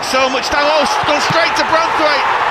so much time. Oh, gone straight to Branthwaite.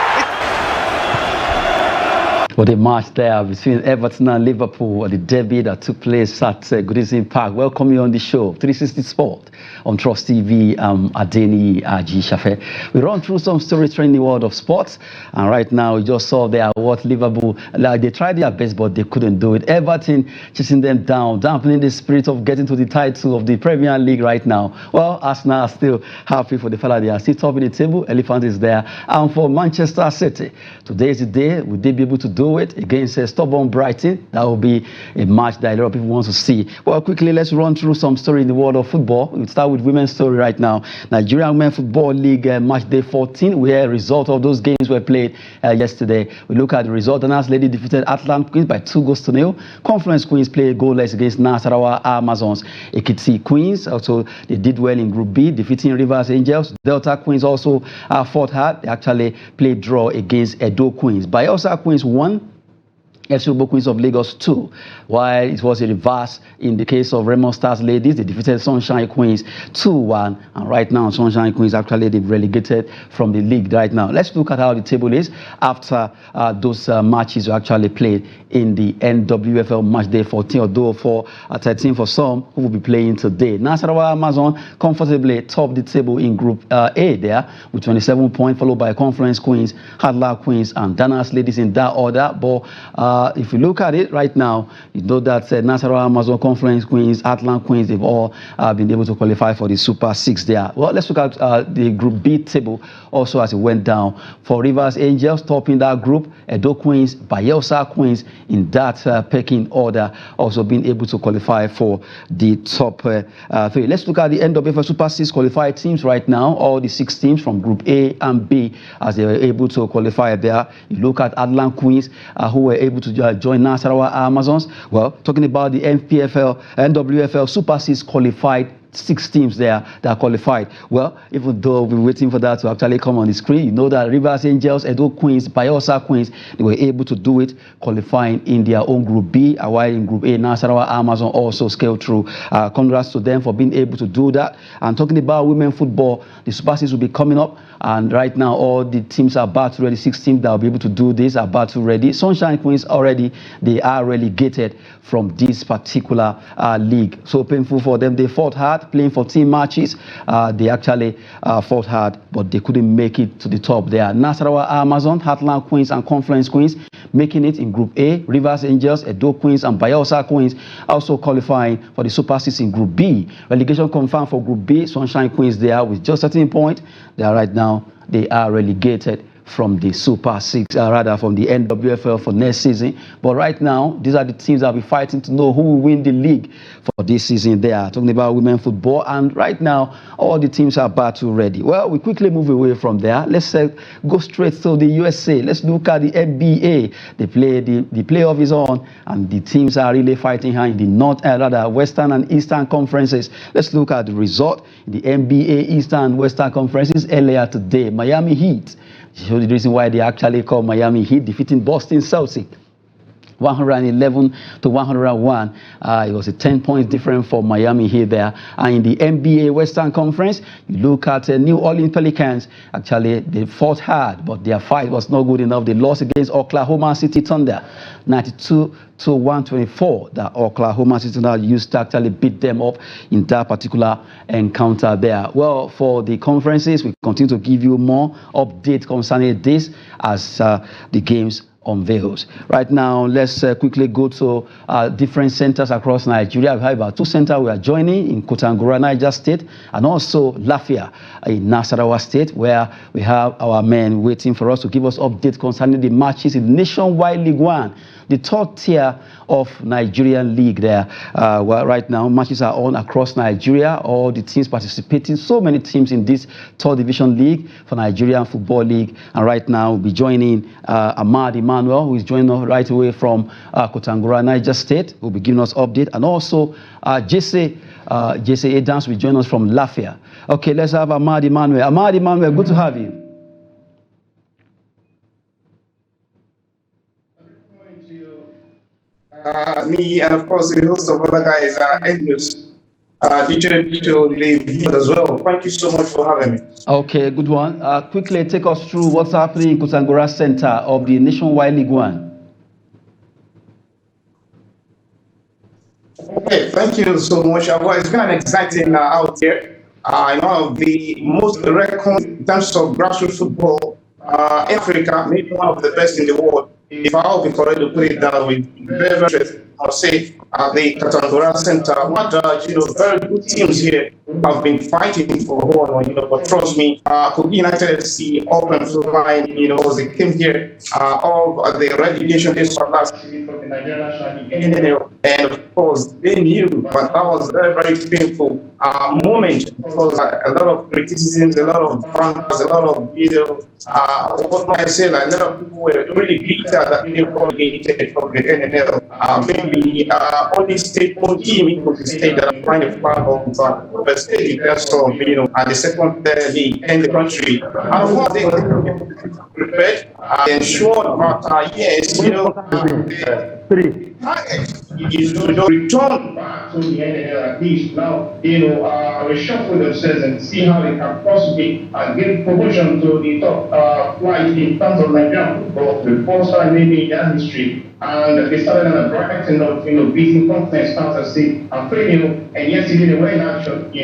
For the match there between Everton and Liverpool, the derby that took place at Goodison Park. Welcome you on the show, 360 Sport on Trust TV. Adeni Aji Shafe. We run through some stories in the world of sports, and right now we just saw there what Liverpool, they tried their best but they couldn't do it. Everton chasing them down, dampening the spirit of getting to the title of the Premier League right now. Well, Arsenal are still happy for the fella. They are still top in the table. Elephant is there. And for Manchester City, today is the day. Will they be able to do it against stubborn Brighton? That will be a match that a lot of people want to see. Well, quickly, let's run through some story in the world of football. We'll start with women's story right now. Nigerian Women Football League match day 14, where result of those games were played yesterday. We look at the result. Danas Lady defeated Atlant Queens by 2-0. Conference Queens played goalless against Nasarawa Amazons. Ekiti Queens also, they did well in Group B, defeating Rivers Angels. Delta Queens also fought hard. They actually played draw against Edo Queens. Bayelsa Queens won. FC Queens of Lagos 2, while it was a reverse in the case of Raymond Stars Ladies. They defeated Sunshine Queens 2-1, and right now Sunshine Queens actually they've relegated from the league right now. Let's look at how the table is after those matches were actually played in the NWFL match day 14, although for 13 for some who will be playing today. Nasarawa Amazon comfortably top the table in Group A there with 27 points, followed by Conference Queens, Hadla Queens, and Danas Ladies in that order. But if you look at it right now, you know that Nasarawa Amazon, Conference Queens, Atlant Queens, they've all been able to qualify for the Super 6 there. Well, let's look at the Group B table also as it went down. For Rivers Angels, topping that group, Edo Queens, Bayelsa Queens in that pecking order, also being able to qualify for the top 3. Let's look at the NWFL Super 6 qualified teams right now. All the 6 teams from Group A and B as they were able to qualify there. You look at Atlant Queens who were able to join Nasarawa Amazons. Well, talking about the NWFL Super 6 qualified 6 teams there that qualified. Well, even though we're waiting for that to actually come on the screen, you know that Rivers Angels, Edo Queens, Bayelsa Queens, they were able to do it, qualifying in their own Group B, while in Group A, Nasarawa Amazon also scaled through. Congrats to them for being able to do that. And talking about women football, the Super 6 will be coming up, and right now all the teams are battle ready. 6 teams that will be able to do this are battle ready. Sunshine Queens already, they are relegated from this particular league. So painful for them. They fought hard, playing 14 matches. They actually fought hard, but they couldn't make it to the top there. Nasarawa Amazon, Heartland Queens, and Conference Queens making it in Group A. Rivers Angels, Edo Queens, and Bayelsa Queens also qualifying for the Super 6 in Group B. Relegation confirmed for Group B. Sunshine Queens there with just 13 points. They are right now, they are relegated from the Super 6, rather from the NWFL for next season. But right now, these are the teams that will be fighting to know who will win the league for this season. They are talking about women football, and right now, all the teams are battle ready. Well, we quickly move away from there. Let's go straight to the USA. Let's look at the NBA. The playoff is on, and the teams are really fighting hard in the Western and Eastern conferences. Let's look at the result in the NBA Eastern and Western conferences earlier today. Miami Heat, show the reason why they actually call Miami Heat, defeating Boston Celtics 111-101. It was a 10-point difference for Miami Heat there. And in the NBA Western Conference, you look at New Orleans Pelicans. Actually, they fought hard, but their fight was not good enough. They lost against Oklahoma City Thunder 92-124. That Oklahoma City Thunder used to actually beat them up in that particular encounter there. Well, for the conferences, we continue to give you more updates concerning this as the games unveils. Right now, let's quickly go to different centers across Nigeria. We have about 2 centers we are joining in Kotangora, Niger State, and also Lafia in Nasarawa State, where we have our men waiting for us to give us updates concerning the matches in Nationwide League 1, the 3rd tier of Nigerian league there. Well, right now, matches are on across Nigeria. All the teams participating, so many teams in this 3rd division league for Nigerian Football League. And right now, we'll be joining Ahmad Emmanuel, who is joining us right away from Kotangora, Niger State, who will be giving us update. And also, Jesse Adams will join us from Lafia. Okay, let's have Ahmad Emmanuel. Ahmad Emmanuel, good to have you. Me and of course the host of other guys, NWFL. to the as well. Thank you so much for having me. Okay, good one. Quickly take us through what's happening in Kotangora Center of the Nationwide League One. Okay, thank you so much. Well, it's been an exciting out here. One of the most record in terms of grassroots football in Africa, maybe one of the best in the world. If I'll be correct to put it that way, very, very interesting. I'll say at the Kotangora Center, what very good teams here have been fighting for a while, but trust me, Kogi United FC up and flying, as they came here, all the relegation days for last season from the Nigerian National League, and of course, they knew, but that was a very, very painful moment because a lot of criticisms, a lot of fans, a lot of what might I say, like, a lot of people were really bitter that they were relegated from the NNL. Maybe only state-owned team in the state that are trying to flag of the state in terms of, the second league in the country. And what they prepared, ensured that, yes, the target is to return back to the NNL at least now, reshuffle themselves and see how they can possibly get promotion to the top flight in terms of Nigerian football, the first time maybe in their history. And they started on a bright note, beating confidence fans and premium. And yesterday they were in action, the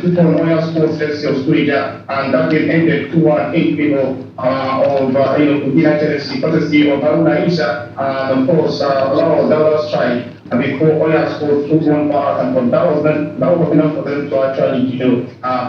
two from Royal Sports FC of Studia, and that game ended 2-1 in favor of United FC, courtesy of Haruna Isa, and of course, a lot of dollars strike. And before Royal Sports took 1 part, and that was enough for them to actually,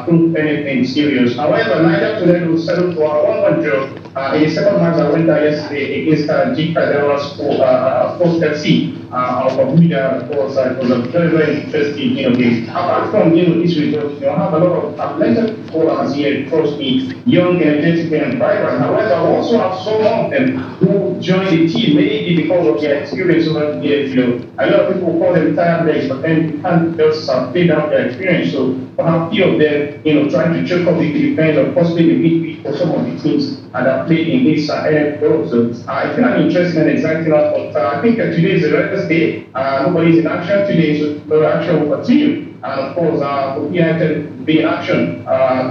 prove anything serious. However, Niger Tornadoes settled for a 1-1 draw in the second match that went down yesterday against Jika Sports FC of Abuja. Of course, it was a very, very interesting game. Apart from this result, have a lot of athletic footballers here, trust me, young, energetic, and vibrant. However, I also have some of them who joined the team maybe because of their experience over the years. A lot of people call them tired legs, but then you can't just play down their experience. So a few of them, trying to check up the defense or possibly the midfield for some of the teams that played in this NFL. So it's been an interesting and exciting one. But I think today is a rest day. Nobody's in action today, so the action will continue. And of course, for United to be in action,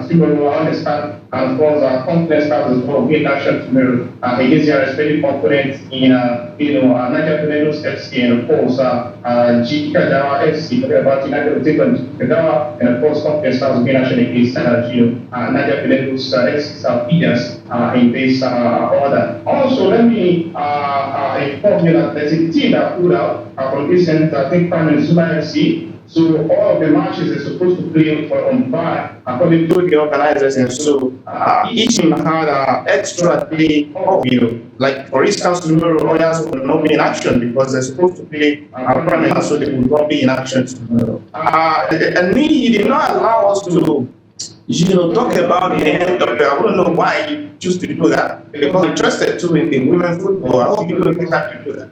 people will understand. And of course, confidence starts as well. Be in action tomorrow against their respective opponents in Niger Tornadoes FC, and of course, Jika Dawa FC. Talking about United will take on Dawa, and of course, confidence starts to be in action against Niger Tornadoes FC South Indians in this order. Also, let me inform you that there's a team that pulled out from this center, I think, Prime Minister FC. So all of the matches are supposed to play on by according to the organizers, and so each team had an extra day off. Like for instance, tomorrow Royals will not be in action because they're supposed to play Premier, so they will not be in action tomorrow. And he did not allow us to talk about the NWFL. I don't know why you choose to do that, because I'm interested too in women's football. I hope you don't have to do that.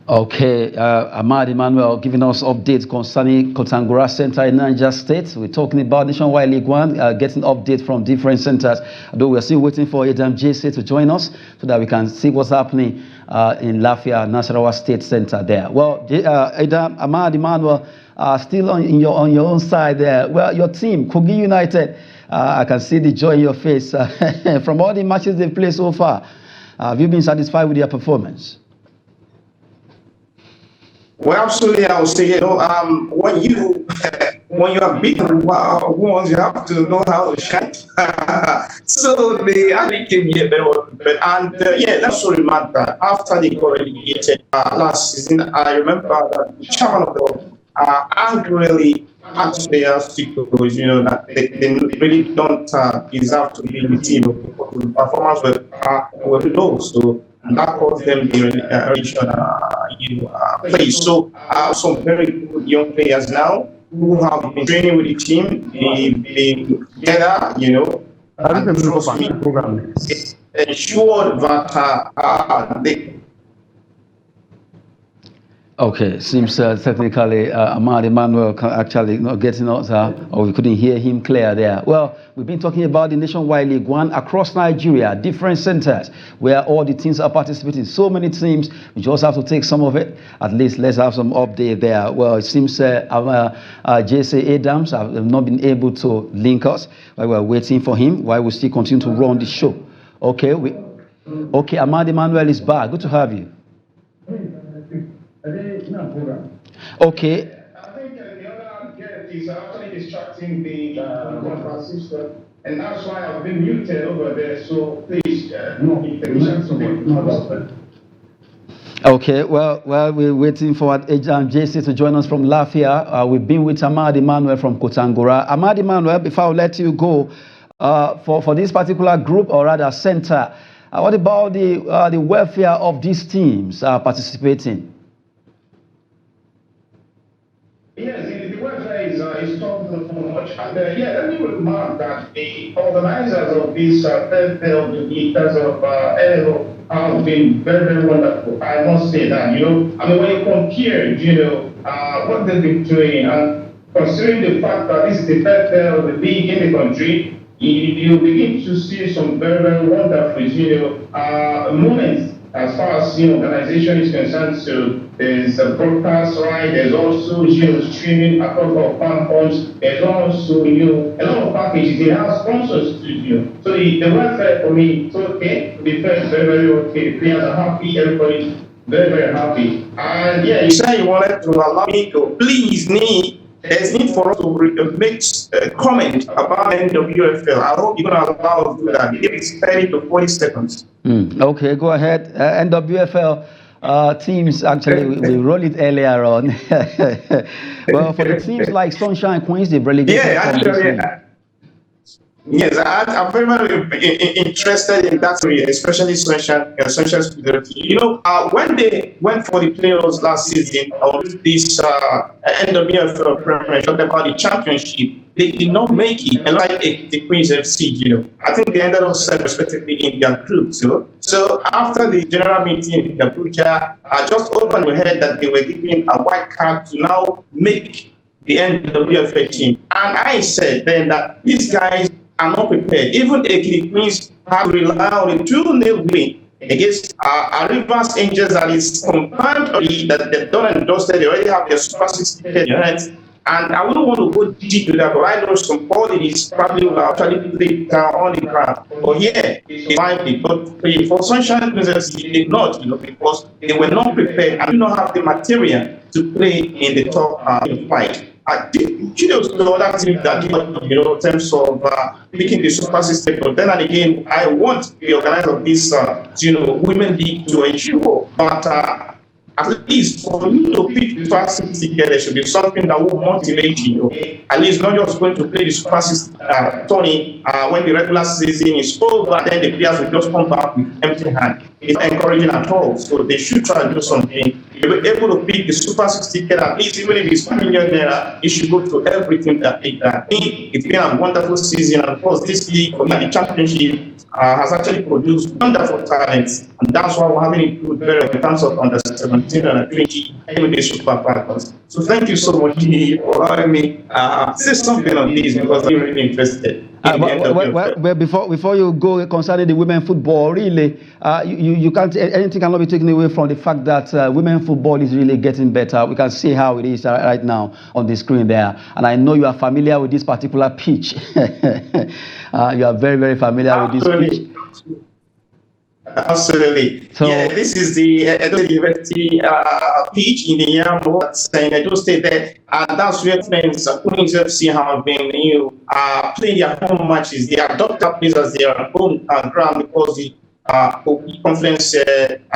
Okay, Ahmad Emmanuel giving us updates concerning Kotangora Center in Niger State. We're talking about Nationwide League One, getting updates from different centers. Although we're still waiting for Adam JC to join us so that we can see what's happening in Lafia, Nasarawa State Center there. Well, Adam, Ahmad Emmanuel, still on your own side there. Well, your team, Kogi United, I can see the joy in your face from all the matches they've played so far. Have you been satisfied with their performance? Well, absolutely, I would say, when you are beaten once, you have to know how to shine. So they actually came here very well prepared. And let's also remember that after they got relegated last season, I remember that the chairman of the board angrily asked players because that they really don't deserve to be in the team because the performance were low. So that caused them the relegation place. So some very good young players now who have been training with the team, they together, and ensured that they. Okay, seems technically Ahmad Emmanuel actually not getting us, or we couldn't hear him clear there. Well, we've been talking about the Nationwide League One across Nigeria, different centers where all the teams are participating. So many teams, we just have to take some of it. At least let's have some update there. Well, it seems JC Adams have not been able to link us while we're waiting for him, while we still continue to run the show. Okay, okay, Ahmad Emmanuel is back. Good to have you. Okay. I think the other guest is actually distracting the conference system, and that's why I've been muted over there. So please, Okay, well, we're waiting for JC to join us from Lafia. We've been with Ahmad Emmanuel from Kotangora. Ahmad Emmanuel, before I let you go, for this particular group, or rather center, what about the welfare of these teams participating? Yes, the website is talking so much. And let me remark that the organizers of this NFL, in terms of NFL, have been very, very wonderful. I must say that, I mean, when you compare, what they've been doing, and considering the fact that this is the NFL, the league in the country, you begin to see some very, very wonderful, moments as far as organization is concerned. So there's a broadcast right, there's also streaming across our platforms, there's also a lot of packages. They have sponsors to so the welfare for me, it's okay. To be fair, very, very okay. Players are happy, everybody's very, very happy. And you said you wanted to allow me to please there's need for us to make a comment about NWFL. I hope you're going to allow us to do that. Give it 30 to 40 seconds. Okay, go ahead. NWFL teams, actually, we rolled it earlier on. Well, for the teams like Sunshine Queens, they've relegated. Yeah, actually, yes, I'm very, very interested in that area, especially Sunshine Security. When they went for the playoffs last season of this NWFL Premier, talked about the championship, they did not make it, and like the Queens FC, I think they ended up second respectively in their group. So after the general meeting in Abuja, I just opened my head that they were giving a white card to now make the NWFL team. And I said then that these guys are not prepared. Even the Queens have to rely on a 2-0 win against Rivers Angels that is confirmed already, that they've done and dusted. They already have their Super 6 tickets. And I wouldn't want to go deep to that, but I know some qualities probably will actually play down on the ground. But they might be. But for Sunshine Queens, they did not, because they were not prepared and do not have the material to play in the top fight. Kudos to other teams that in terms of picking the Super system. But then again, I want the organizer of this, women league to ensure that at least for you to pick the Super System together, there should be something that will motivate you. At least not just going to play the Super System tourney when the regular season is over, then the players will just come back with empty hand. It's not encouraging at all. So they should try to do something. If you're able to pick the Super 6 ticket, at least even if it's $1 million there, you should go to everything that they can. It's been a wonderful season, and of course, this league, the championship, has actually produced wonderful talents, and that's why we're having it good very in terms of under 17 and 20 with the Super Falcons. So thank you so much for allowing me say something on this, because I'm really interested. Well, before you go concerning the women football, really, you can't, anything cannot be taken away from the fact that women football is really getting better. We can see how it is right now on the screen there, and I know you are familiar with this particular pitch. You are very, very familiar with this pitch. Absolutely. So, this is the University pitch in the Yambo in Edo State there, and that's where friends Queens FC have been playing their home matches. They adopt that place as their home ground, because the conference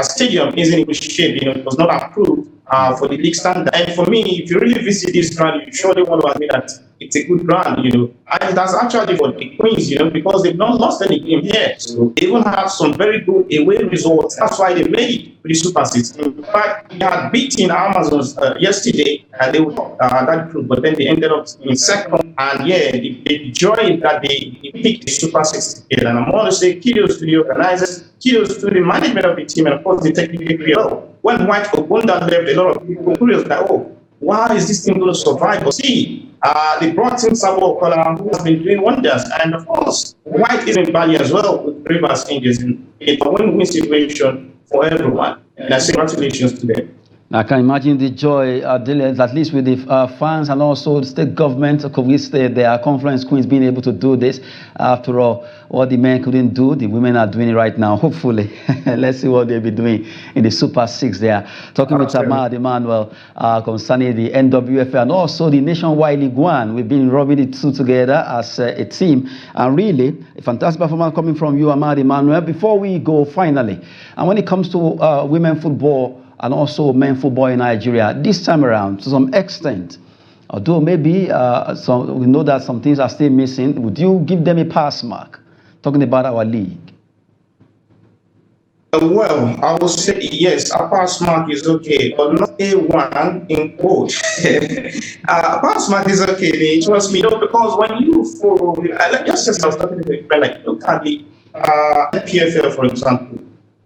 stadium isn't in good shape. It was not approved for the league standard. And for me, if you really visit this ground, you surely want to admit that it's a good ground, And that's actually for the Queens, because they've not lost any game here. So they even have some very good away results. That's why they made it with the Super 6. In fact, they had beaten Amazons yesterday, and they were that group, but then they ended up in second. And the joy that they picked the Super 6 together. And I want to say kudos to the organizers, kudos to the management of the team, and of course the technical crew. when White Ogbonna left, a lot of people were curious like, oh, why is this team going to survive? But see, they brought in Sabo Okola, who has been doing wonders. And of course, White is in Bali as well with Rivers Angels. It's a win-win situation for everyone. And I say congratulations to them. I can imagine the joy, at least with the fans and also the state government of which their conference queens being able to do this. After all, what the men couldn't do, the women are doing it right now. Hopefully, let's see what they'll be doing in the Super 6 there. Talking with Ahmad Emmanuel concerning the NWFL and also the Nationwide League One. We've been rubbing the two together as a team. And really, a fantastic performance coming from you, Ahmad Emmanuel. Before we go, finally, and when it comes to women football, and also men football in Nigeria, this time around, to some extent, although maybe we know that some things are still missing, would you give them a pass mark, talking about our league? Well, I will say yes, a pass mark is okay, but not A1 in quote. A pass mark is okay, trust me, because when you follow, just as I was talking to a friend, like, look at the PFL, for example.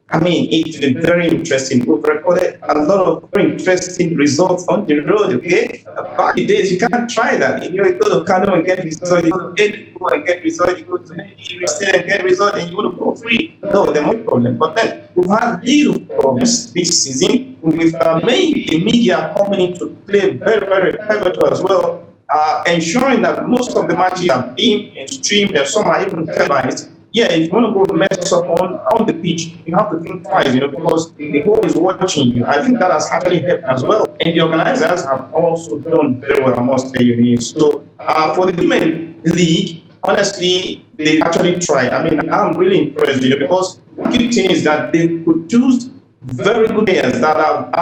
I mean, it's been very interesting. We've recorded a lot of very interesting results on the road, okay? Back in the days, you can't try that. You go to Kano and get results, you go to Edinburgh and get results, you go to State and get results, and you want to go free. No, there's no problem. But then, we've had little problems this season with maybe the media coming in to play very, very pivotal as well, ensuring that most of the matches are being streamed and some are even televised. Yeah, if you want to go mess up on the pitch, you have to think twice, because the goal is watching you. I think that has actually helped as well. And the organizers have also done very well, I must tell you. So for the women league, honestly, they actually tried. I mean, I'm really impressed, because the key thing is that they produced very good players that have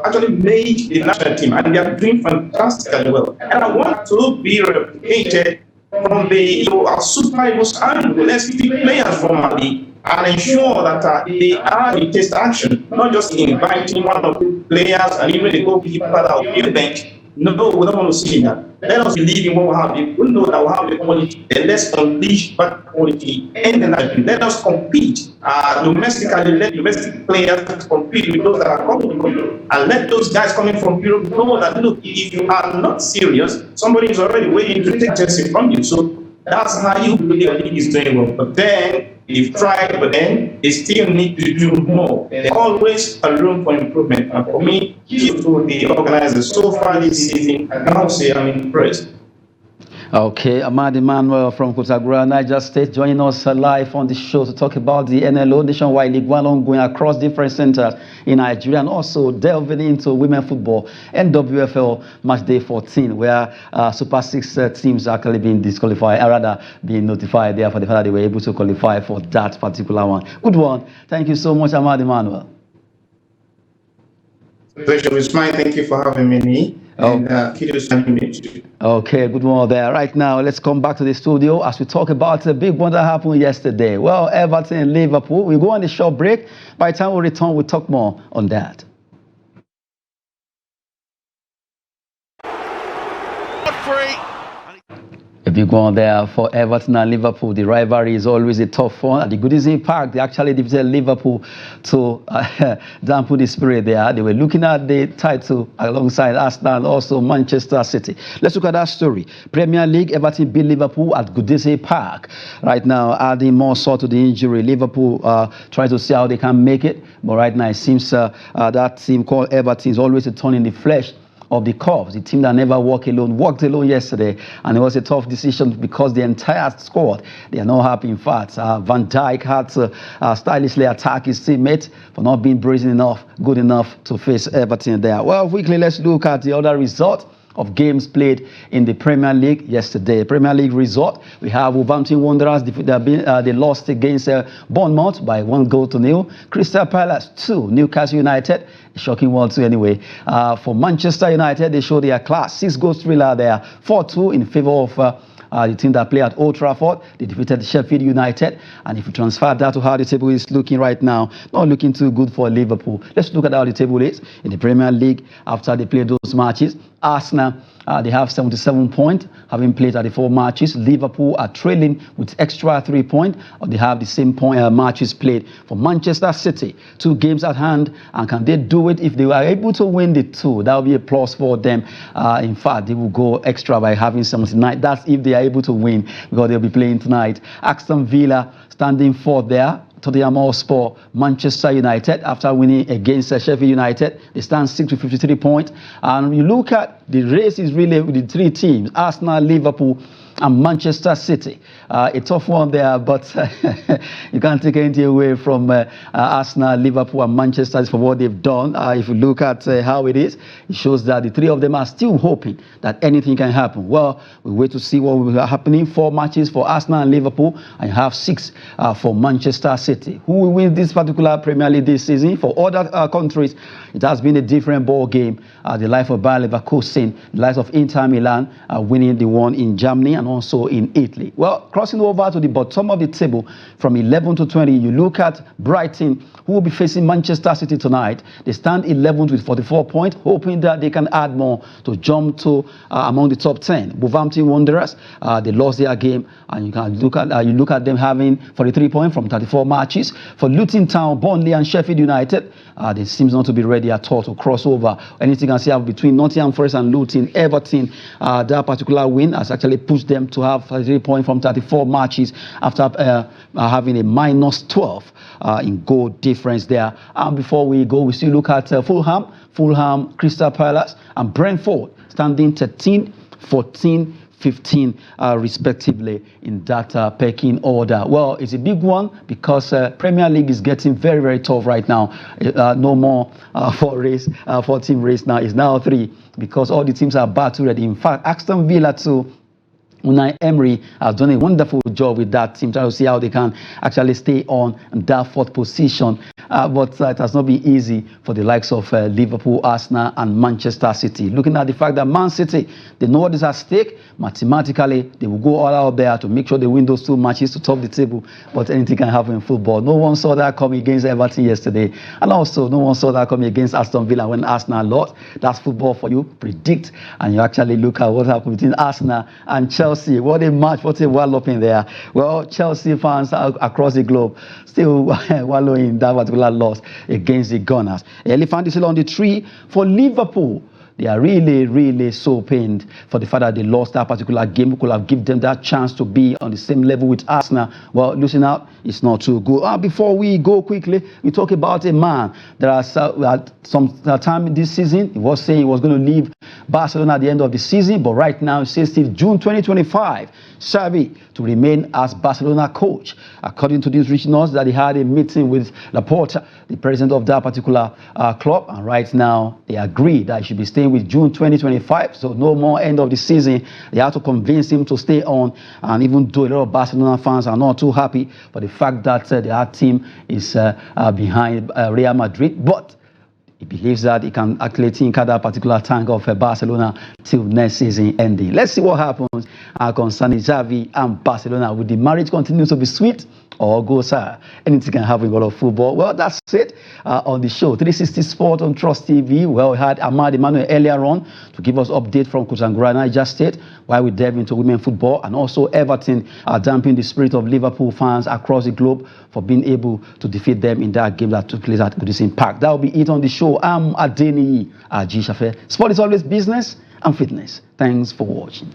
actually made the national team, and they are doing fantastically well. And I want to be replicated from the Super Eagles angle. Let's pick players from Mali and ensure that they are in test action, not just inviting one of the players and even the goalkeeper that will be the bench. No, we don't want to see that. Let us believe in what we have. We know that we have the quality, and let's unleash that quality in the national. Let us compete domestically. Let domestic players compete with those that are coming from Europe, and let those guys coming from Europe know that, look, if you are not serious, somebody is already waiting to take Chelsea from you. So that's how you believe the league is doing well. But then they've tried, but then they still need to do more. There's always a room for improvement. And for me, to the organizers so far this season, I can say I'm impressed. Okay, Ahmad Emmanuel from Kotagura, Niger State, joining us live on the show to talk about the NLO Nationwide League One ongoing across different centers in Nigeria, and also delving into women football, NWFL Match Day 14, where Super 6 teams are actually being disqualified, or rather being notified there for the fact that they were able to qualify for that particular one. Good one. Thank you so much, Ahmad Emmanuel. Pleasure is mine. Thank you for having me. And okay, good one there. Right now, let's come back to the studio as we talk about the big one that happened yesterday. Well, Everton and Liverpool. We go on a short break. By the time we return, we'll talk more on that. A big one there for Everton and Liverpool. The rivalry is always a tough one. At the Goodison Park, they actually defeated Liverpool to dampen the spirit there. They were looking at the title alongside Arsenal and also Manchester City. Let's look at that story. Premier League, Everton beat Liverpool at Goodison Park. Right now, adding more salt to the injury. Liverpool trying to see how they can make it. But right now, it seems that team called Everton is always a thorn in the flesh of the Kops, the team that never walked alone yesterday, and it was a tough decision because the entire squad, they are not happy. In fact, Van Dijk had to stylishly attack his teammate for not being brazen enough, good enough to face Everton there. Well, quickly, let's look at the other result of games played in the Premier League yesterday. Premier League result, we have Wolverhampton Wanderers, they lost against Bournemouth by 1-0. Crystal Palace 2, Newcastle United, a shocking one too anyway. For Manchester United, they showed their class, 6-goal thriller there, 4-2 in favour of the team that play at Old Trafford. They defeated Sheffield United. And if you transfer that to how the table is looking right now, not looking too good for Liverpool. Let's look at how the table is in the Premier League after they played those matches. Arsenal They have 77 points, having played 34 matches. Liverpool are trailing with extra 3 points. They have the same matches played for Manchester City. 2 games at hand, and can they do it? If they are able to win the 2, that will be a plus for them. In fact, they will go extra by having 79. That's if they are able to win, because they'll be playing tonight. Aston Villa standing 4th there. Tottenham Hotspur, Manchester United, after winning against Sheffield United, they stand 6th with 53 points. And you look at the race is really with the 3 teams: Arsenal, Liverpool, and Manchester City. A tough one there, but you can't take anything away from Arsenal, Liverpool, and Manchester for what they've done. If you look at how it is, it shows that the 3 of them are still hoping that anything can happen. Well, we wait to see what will be happening. 4 matches for Arsenal and Liverpool, and you have 6 for Manchester City. Who will win this particular Premier League this season? For other countries, it has been a different ball game. The life of Bayer Leverkusen, the life of Inter Milan, winning the one in Germany and also in Italy. Well, crossing over to the bottom of the table from 11 to 20, you look at Brighton, who will be facing Manchester City tonight. They stand 11th with 44 points, hoping that they can add more to jump to among the top 10. Wolverhampton Wanderers, they lost their game, and you can look at them having 43 points from 34 matches. For Luton Town, Burnley, and Sheffield United, they seems not to be ready at all to cross over. Anything can see between Nottingham Forest and Luton. Everton, that particular win has actually pushed them to have 33 points from 34 matches after having a minus 12 in goal difference there. And before we go, we still look at Fulham, Crystal Palace, and Brentford standing 13, 14, 15 respectively in that pecking order. Well, it's a big one because Premier League is getting very, very tough right now. No more 4-team race now. It's now 3 because all the teams are battle ready. In fact, Aston Villa too, Unai Emery has done a wonderful job with that team, trying to see how they can actually stay on that 4th position. But it has not been easy for the likes of Liverpool, Arsenal, and Manchester City. Looking at the fact that Man City, they know what is at stake. Mathematically, they will go all out there to make sure they win those 2 matches to top the table. But anything can happen in football. No one saw that coming against Everton yesterday. And also, no one saw that coming against Aston Villa when Arsenal lost. That's football for you. Predict, and you actually look at what happened between Arsenal and Chelsea. What a match, what a walloping there. Well, Chelsea fans across the globe still wallowing in that particular loss against the Gunners. Elephant is still on the tree for Liverpool. They are really, really so pained for the fact that they lost that particular game. We could have given them that chance to be on the same level with Arsenal. Well, losing out is not too good. Before we go quickly, we talk about a man that had some time this season. He was saying he was going to leave Barcelona at the end of the season, but right now it says till June 2025, Xavi to remain as Barcelona coach. According to these regionals, that he had a meeting with Laporta, the president of that particular club, and right now they agreed that he should be staying with June 2025, so no more end of the season. They have to convince him to stay on, and even though a lot of Barcelona fans are not too happy for the fact that their team is behind Real Madrid, but he believes that he can actually think at that particular tank of Barcelona till next season ending. Let's see what happens concerning Xavi and Barcelona. Will the marriage continue to be sweet or go sour? Anything can happen in all of football. Well, that's it on the show. 360 Sport on Trust TV. Well, we had Ahmad Emmanuel earlier on to give us update from Kutangura, Niger State, while we delve into women football, and also Everton damping the spirit of Liverpool fans across the globe for being able to defeat them in that game that took place at Goodison Park. That will be it on the show. I'm Adeniyi Aji Shafe. Sport is always business and fitness. Thanks for watching.